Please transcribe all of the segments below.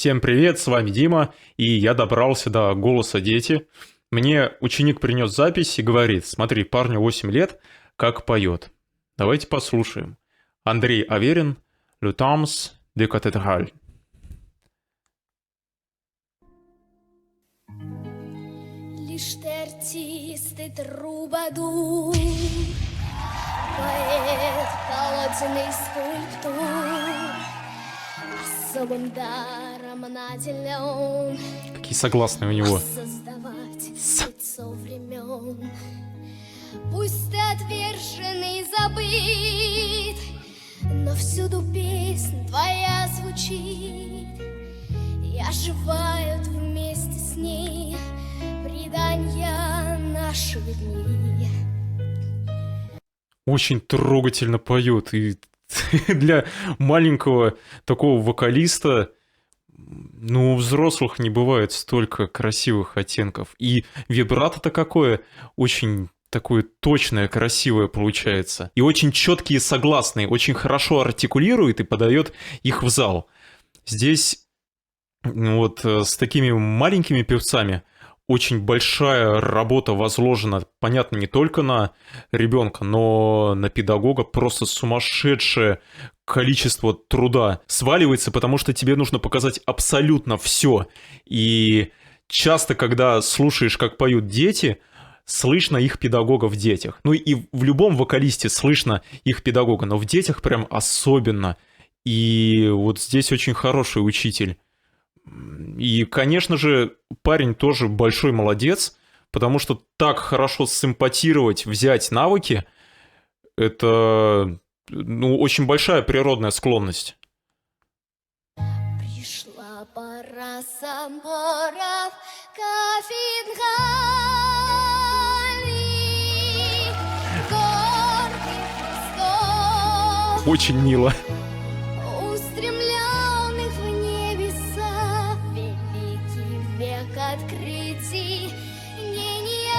Всем привет, с вами Дима, и я добрался до «Голоса дети». Мне ученик принес запись и говорит: смотри, парню 8 лет, как поет. Давайте послушаем. Андрей Аверин, «Le temps de cathédrale». Лишь ты артист и трубадур, поэт колодезный скульптур, особым даром наделен Какие согласные у него. создавать лицо времен. Пусть ты отверженный, забыт, но всюду песнь твоя звучит, и оживают вместе с ней предания наших дней. Очень трогательно поет, и для маленького такого вокалиста, ну, у взрослых не бывает столько красивых оттенков. И вибрато-то какое, очень такое точное, красивое получается. И очень четкие согласные, очень хорошо артикулирует и подает их в зал. Здесь вот с такими маленькими певцами очень большая работа возложена, понятно, не только на ребенка, но на педагога. Просто сумасшедшее количество труда сваливается, потому что тебе нужно показать абсолютно все. И часто, когда слушаешь, как поют дети, слышно их педагога в детях. Ну и в любом вокалисте слышно их педагога, но в детях прям особенно. И вот здесь очень хороший учитель. И, конечно же, парень тоже большой молодец, потому что так хорошо симпатировать, взять навыки, это, ну, очень большая природная склонность. Пришла пора соборов кафедрали, гордый Христос, Очень мило. устремленных в небеса, великий век открытий гениальный,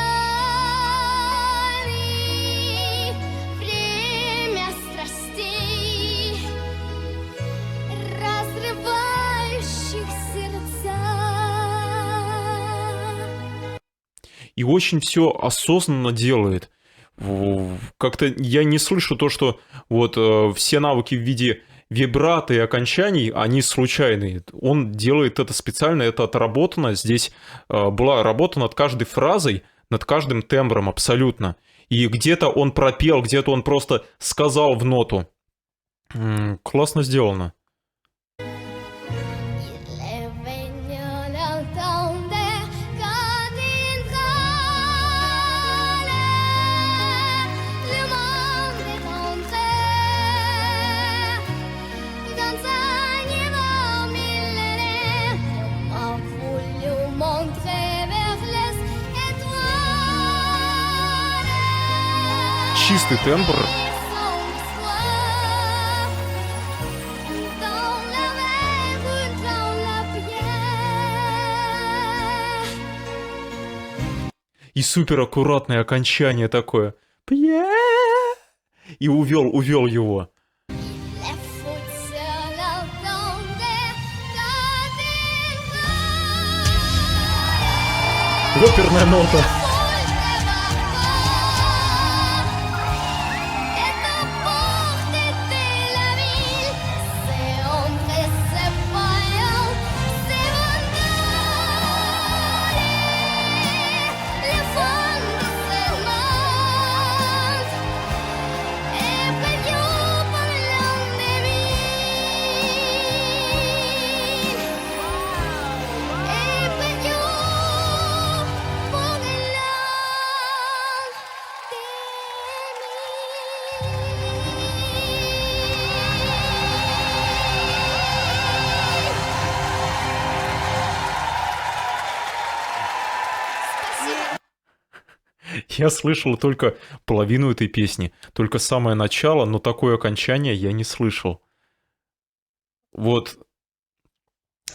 время страстей, разрывающих сердца. И очень все осознанно делает. Как-то я не слышу то, что вот все навыки в виде вибрато и окончаний, они случайные. Он делает это специально, это отработано. Здесь была работа над каждой фразой, над каждым тембром абсолютно. И где-то он пропел, где-то он просто сказал в ноту. Классно сделано. Il est venu le temps des cathédrales, le monde est entré dans un niveau millénaire. On m'a voulu montrer vers les étoiles. Чистый тембр. И супер аккуратное окончание такое. Пье. И увел его. Оперная нота. Я слышал только половину этой песни, только самое начало, но такое окончание я не слышал. Вот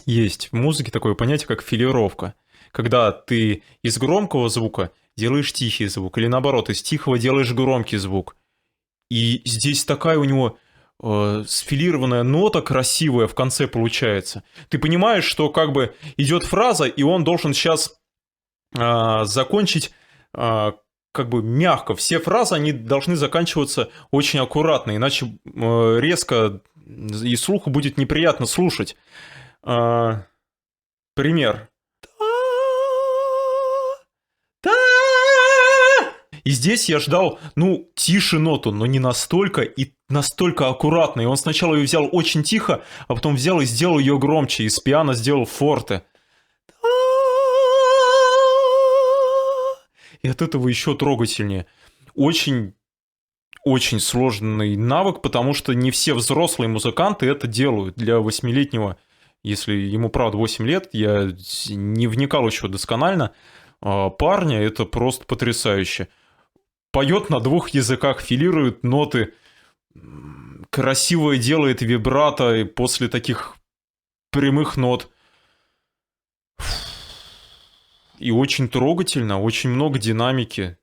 есть в музыке такое понятие, как филировка. Когда ты из громкого звука делаешь тихий звук, или наоборот, из тихого делаешь громкий звук. И здесь такая у него сфилированная нота красивая в конце получается. Ты понимаешь, что как бы идет фраза, и он должен сейчас закончить как бы мягко. Все фразы, они должны заканчиваться очень аккуратно, иначе резко и слуху будет неприятно слушать. Пример. И здесь я ждал, ну, тише ноту, но не настолько и настолько аккуратно. И он сначала ее взял очень тихо, а потом взял и сделал ее громче. Из пиано сделал форте. И от этого еще трогательнее. Очень, очень сложный навык, потому что не все взрослые музыканты это делают. Для 8-летнего, если ему правда 8 лет, я не вникал еще досконально, парня это просто потрясающе. Поет на 2 языках, филирует ноты, красиво делает вибрато и после таких прямых нот. И очень трогательно, очень много динамики.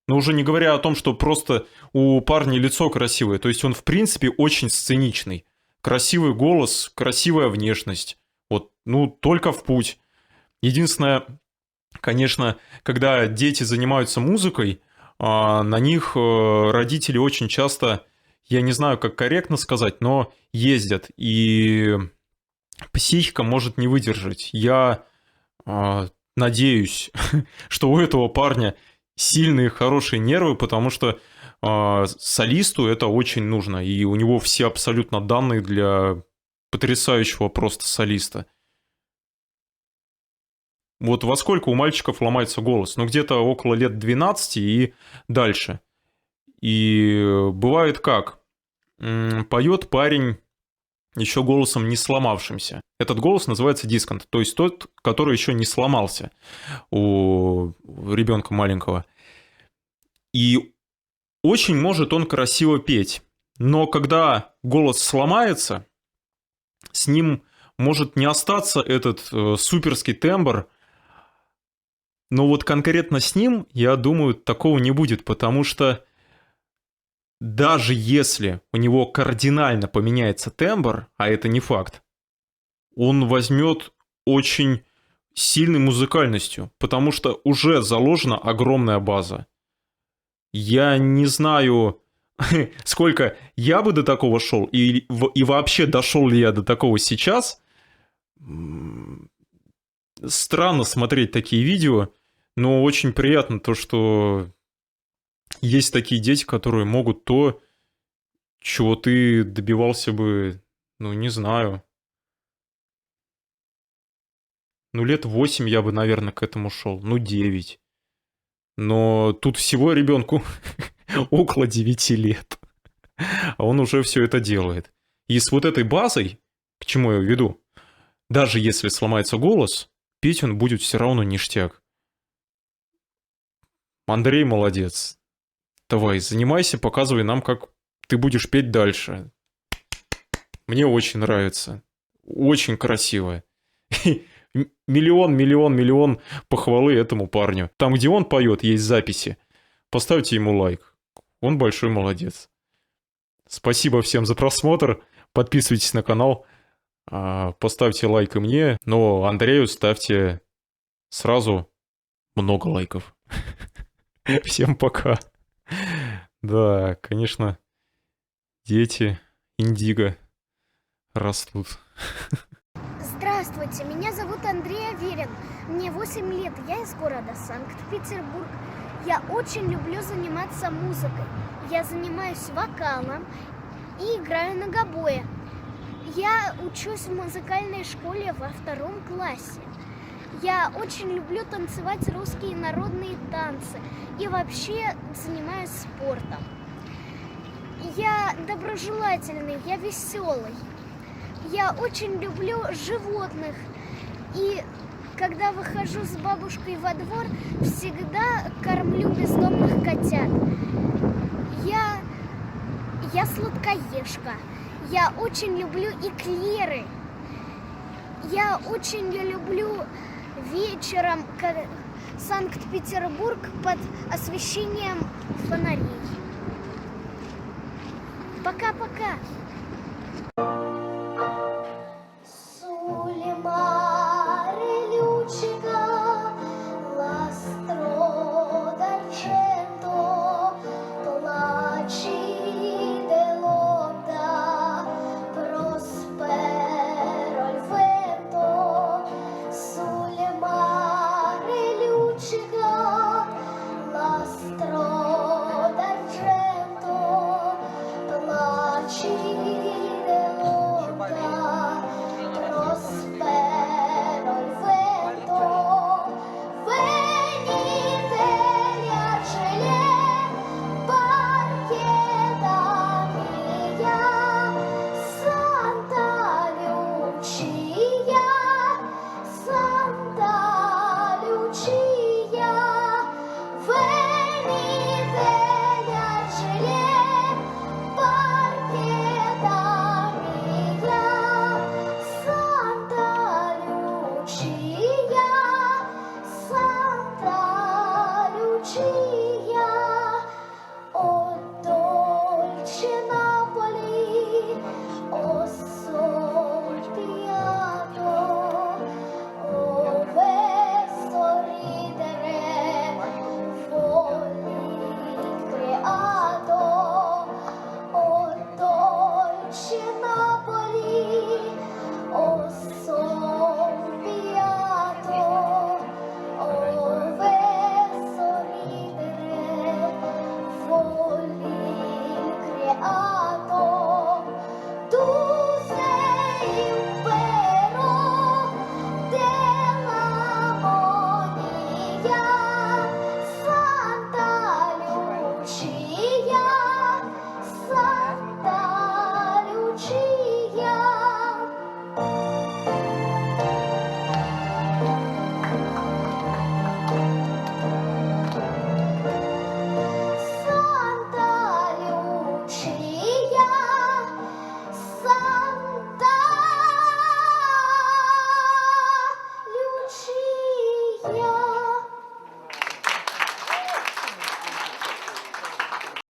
Но уже не говоря о том, что просто у парня лицо красивое. То есть он, в принципе, очень сценичный. Красивый голос, красивая внешность. Вот, ну, только в путь. Единственное, конечно, когда дети занимаются музыкой, на них родители очень часто, я не знаю, как корректно сказать, но ездят. И психика может не выдержать. Я надеюсь, что у этого парня сильные, хорошие нервы, потому что солисту это очень нужно, и у него все абсолютно данные для потрясающего просто солиста. Вот во сколько у мальчиков ломается голос? Ну, где-то около лет 12 и дальше. И бывает как? Поет парень еще голосом не сломавшимся. Этот голос называется дисконт, то есть тот, который еще не сломался у ребенка маленького. И очень может он красиво петь, но когда голос сломается, с ним может не остаться этот суперский тембр, но вот конкретно с ним, я думаю, такого не будет, потому что даже если у него кардинально поменяется тембр, а это не факт, он возьмет очень сильной музыкальностью, потому что уже заложена огромная база. Я не знаю, сколько я бы до такого шел, и вообще дошел ли я до такого сейчас. Странно смотреть такие видео, но очень приятно то, что есть такие дети, которые могут то, чего ты добивался бы, ну, не знаю. Ну, лет 8 я бы, наверное, к этому шел, ну, 9. Но тут всего ребенку около 9 лет, а он уже все это делает. И с вот этой базой, к чему я веду, даже если сломается голос, петь он будет все равно ништяк. Андрей молодец. Давай, занимайся, показывай нам, как ты будешь петь дальше. Мне очень нравится. Очень красиво. Миллион похвалы этому парню. Там, где он поет, есть записи. Поставьте ему лайк. Он большой молодец. Спасибо всем за просмотр. Подписывайтесь на канал. Поставьте лайк и мне. Но Андрею ставьте сразу много лайков. Всем пока. Да, конечно, дети индиго растут. Здравствуйте, меня зовут Андрей Аверин. Мне 8 лет, я из города Санкт-Петербург. Я очень люблю заниматься музыкой. Я занимаюсь вокалом и играю на гобое. Я учусь в музыкальной школе во 2 классе. Я очень люблю танцевать русские народные танцы и вообще занимаюсь спортом. Я доброжелательный, я веселый. Я очень люблю животных. И когда выхожу с бабушкой во двор, всегда кормлю бездомных котят. Я сладкоежка. Я очень люблю эклеры. Я очень люблю вечером Санкт-Петербург под освещением фонарей. Пока-пока.